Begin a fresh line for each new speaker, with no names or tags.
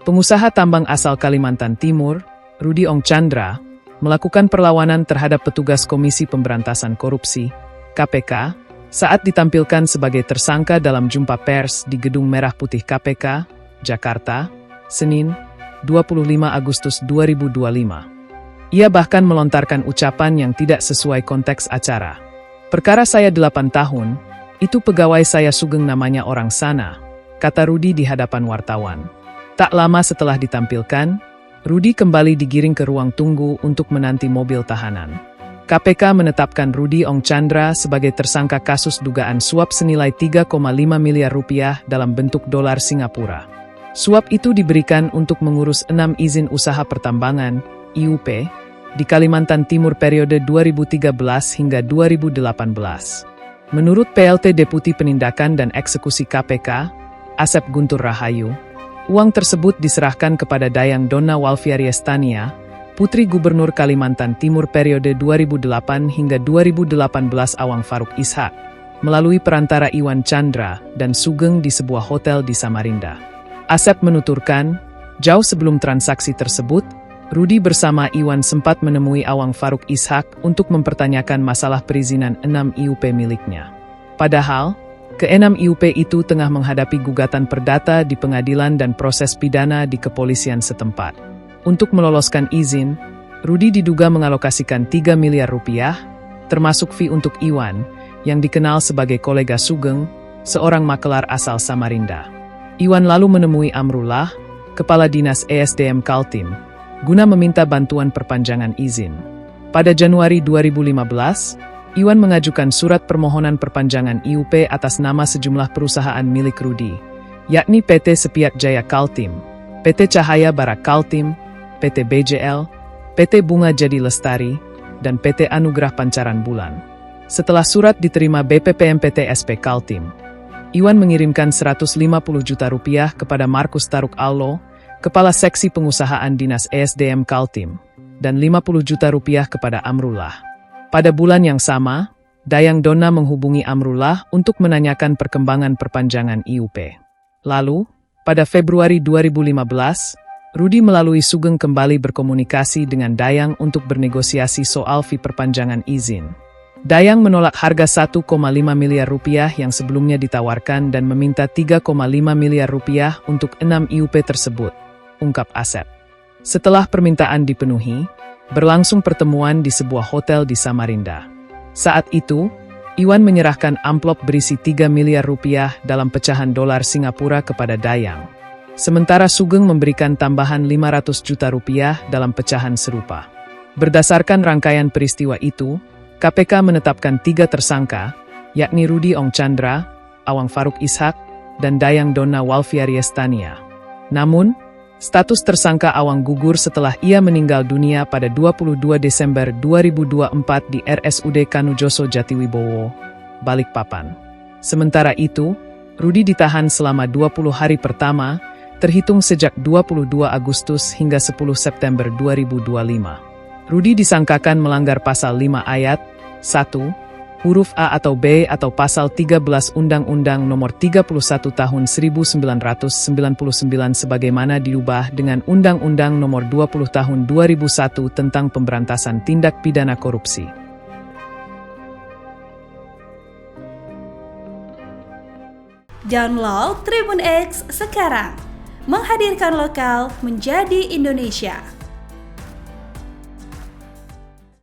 Pengusaha tambang asal Kalimantan Timur, Rudy Ong Chandra, melakukan perlawanan terhadap petugas Komisi Pemberantasan Korupsi, KPK, saat ditampilkan sebagai tersangka dalam jumpa pers di Gedung Merah Putih KPK, Jakarta, Senin, 25 Agustus 2025. Ia bahkan melontarkan ucapan yang tidak sesuai konteks acara. "Perkara saya 8 tahun, itu pegawai saya Sugeng namanya orang sana," kata Rudy di hadapan wartawan. Tak lama setelah ditampilkan, Rudy kembali digiring ke ruang tunggu untuk menanti mobil tahanan. KPK menetapkan Rudy Ong Chandra sebagai tersangka kasus dugaan suap senilai 3,5 miliar rupiah dalam bentuk dolar Singapura. Suap itu diberikan untuk mengurus 6 izin usaha pertambangan, IUP, di Kalimantan Timur periode 2013 hingga 2018. Menurut PLT Deputi Penindakan dan Eksekusi KPK, Asep Guntur Rahayu, uang tersebut diserahkan kepada Dayang Donna Walfiariestania, Putri Gubernur Kalimantan Timur periode 2008 hingga 2018 Awang Faruk Ishak, melalui perantara Iwan Chandra dan Sugeng di sebuah hotel di Samarinda. Asep menuturkan, jauh sebelum transaksi tersebut, Rudy bersama Iwan sempat menemui Awang Faruk Ishak untuk mempertanyakan masalah perizinan 6 IUP miliknya. Padahal, ke-6 IUP itu tengah menghadapi gugatan perdata di pengadilan dan proses pidana di kepolisian setempat. Untuk meloloskan izin, Rudy diduga mengalokasikan 3 miliar rupiah, termasuk fee untuk Iwan, yang dikenal sebagai kolega Sugeng, seorang makelar asal Samarinda. Iwan lalu menemui Amrullah, Kepala Dinas ESDM Kaltim, guna meminta bantuan perpanjangan izin. Pada Januari 2015, Iwan mengajukan surat permohonan perpanjangan IUP atas nama sejumlah perusahaan milik Rudy, yakni PT Sepiak Jaya Kaltim, PT Cahaya Bara Kaltim, PT BJL, PT Bunga Jadi Lestari, dan PT Anugerah Pancaran Bulan. Setelah surat diterima BPPMPT SP Kaltim, Iwan mengirimkan 150 juta rupiah kepada Markus Taruk Allo, Kepala Seksi Pengusahaan Dinas ESDM Kaltim, dan 50 juta rupiah kepada Amrullah. Pada bulan yang sama, Dayang Donna menghubungi Amrullah untuk menanyakan perkembangan perpanjangan IUP. Lalu, pada Februari 2015, Rudy melalui Sugeng kembali berkomunikasi dengan Dayang untuk bernegosiasi soal fee perpanjangan izin. Dayang menolak harga 1,5 miliar rupiah yang sebelumnya ditawarkan dan meminta 3,5 miliar rupiah untuk 6 IUP tersebut, ungkap Asep. Setelah permintaan dipenuhi, berlangsung pertemuan di sebuah hotel di Samarinda. Saat itu, Iwan menyerahkan amplop berisi 3 miliar rupiah dalam pecahan dolar Singapura kepada Dayang. Sementara Sugeng memberikan tambahan 500 juta rupiah dalam pecahan serupa. Berdasarkan rangkaian peristiwa itu, KPK menetapkan 3 tersangka, yakni Rudy Ong Chandra, Awang Faruk Ishak, dan Dayang Donna Walfiariestania. Namun, status tersangka Awang gugur setelah ia meninggal dunia pada 22 Desember 2024 di RSUD Kanujoso Jatiwibowo, Balikpapan. Sementara itu, Rudy ditahan selama 20 hari pertama, terhitung sejak 22 Agustus hingga 10 September 2025. Rudy disangkakan melanggar pasal 5 ayat 1, huruf A atau B atau pasal 13 Undang-Undang Nomor 31 Tahun 1999 sebagaimana diubah dengan Undang-Undang Nomor 20 Tahun 2001 tentang Pemberantasan Tindak Pidana Korupsi.
Download Tribun X sekarang, menghadirkan lokal menjadi Indonesia.